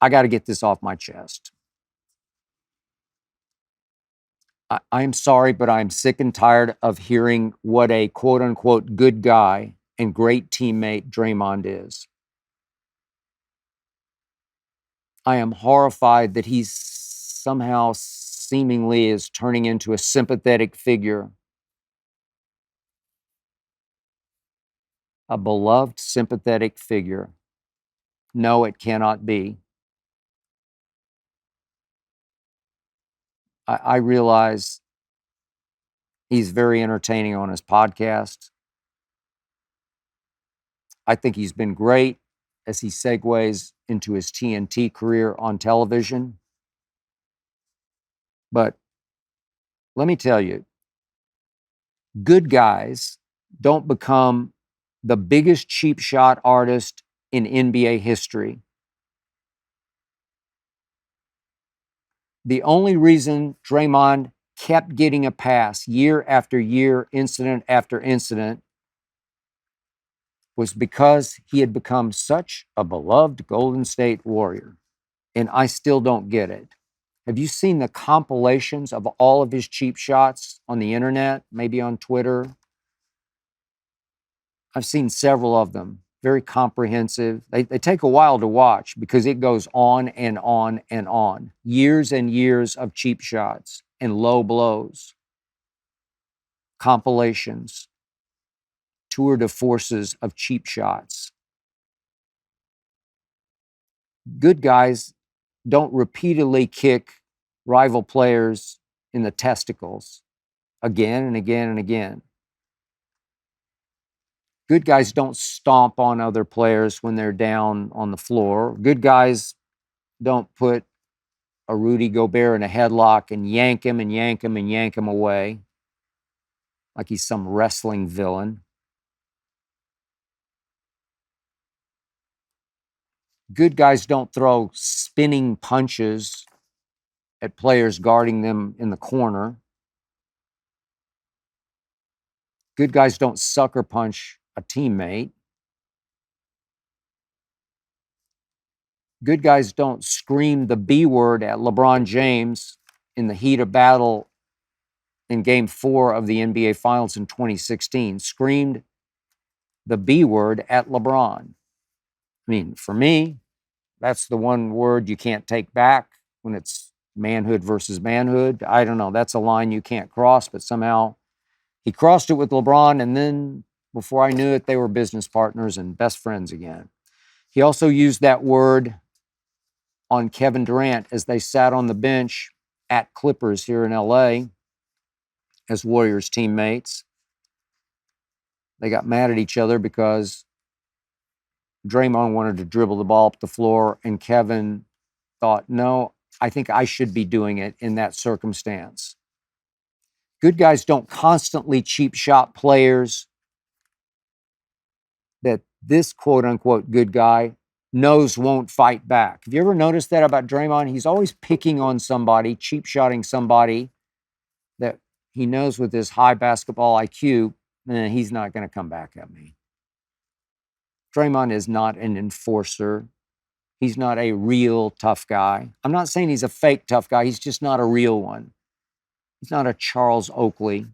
I got to get this off my chest. I'm sorry, but I'm sick and tired of hearing what a quote-unquote good guy and great teammate Draymond is. I am horrified that he's somehow seemingly is turning into a sympathetic figure, a beloved sympathetic figure. No, it cannot be. I realize he's very entertaining on his podcast. I think he's been great as he segues into his TNT career on television. But let me tell you, good guys don't become the biggest cheap shot artist in NBA history. The only reason Draymond kept getting a pass year after year, incident after incident, was because he had become such a beloved Golden State Warrior. And I still don't get it. Have you seen the compilations of all of his cheap shots on the internet, maybe on Twitter? I've seen several of them, very comprehensive. They take a while to watch because it goes on and on and on. Years and years of cheap shots and low blows, compilations, tour de forces of cheap shots. Good guys don't repeatedly kick rival players in the testicles again and again and again. Good guys don't stomp on other players when they're down on the floor. Good guys don't put a Rudy Gobert in a headlock and yank him and yank him and yank him away like he's some wrestling villain. Good guys don't throw spinning punches at players guarding them in the corner. Good guys don't sucker punch a teammate. Good guys don't scream the B word at LeBron James in the heat of battle in Game 4 of the NBA Finals in 2016. Screamed the B word at LeBron. I mean, for me, that's the one word you can't take back when it's manhood versus manhood. I don't know. That's a line you can't cross, but somehow he crossed it with LeBron, and then before I knew it, they were business partners and best friends again. He also used that word on Kevin Durant as they sat on the bench at Clippers here in LA as Warriors teammates. They got mad at each other because Draymond wanted to dribble the ball up the floor, and Kevin thought, no, I think I should be doing it in that circumstance. Good guys don't constantly cheap shot players that this quote-unquote good guy knows won't fight back. Have you ever noticed that about Draymond? He's always picking on somebody, cheap-shotting somebody that he knows with his high basketball IQ, he's not going to come back at me. Draymond is not an enforcer. He's not a real tough guy. I'm not saying he's a fake tough guy. He's just not a real one. He's not a Charles Oakley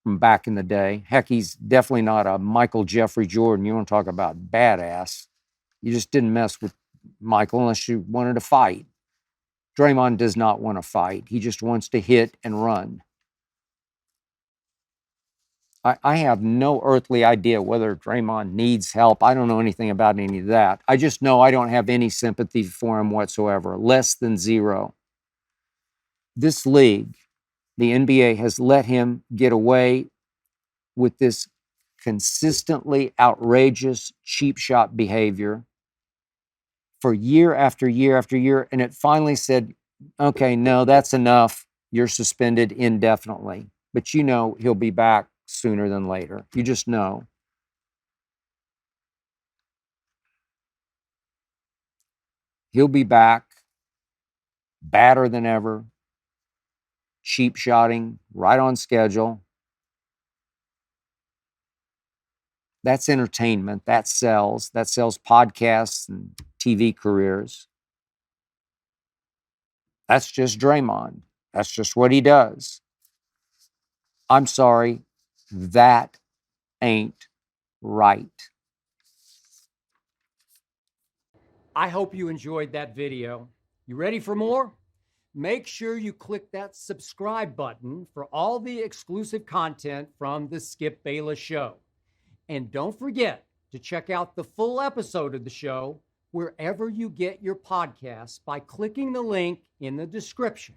from back in the day. Heck, he's definitely not a Michael Jeffrey Jordan. You want to talk about badass. You just didn't mess with Michael unless you wanted to fight. Draymond does not want to fight. He just wants to hit and run. I have no earthly idea whether Draymond needs help. I don't know anything about any of that. I just know I don't have any sympathy for him whatsoever, less than zero. This league, the NBA, has let him get away with this consistently outrageous cheap shot behavior for year after year after year. And it finally said, okay, no, that's enough. You're suspended indefinitely. But you know he'll be back sooner than later. You just know. He'll be back, badder than ever, cheap shotting, right on schedule. That's entertainment. That sells. That sells podcasts and TV careers. That's just Draymond. That's just what he does. I'm sorry, that ain't right. I hope you enjoyed that video. You ready for more? Make sure you click that subscribe button for all the exclusive content from the Skip Bayless Show. And don't forget to check out the full episode of the show wherever you get your podcasts by clicking the link in the description.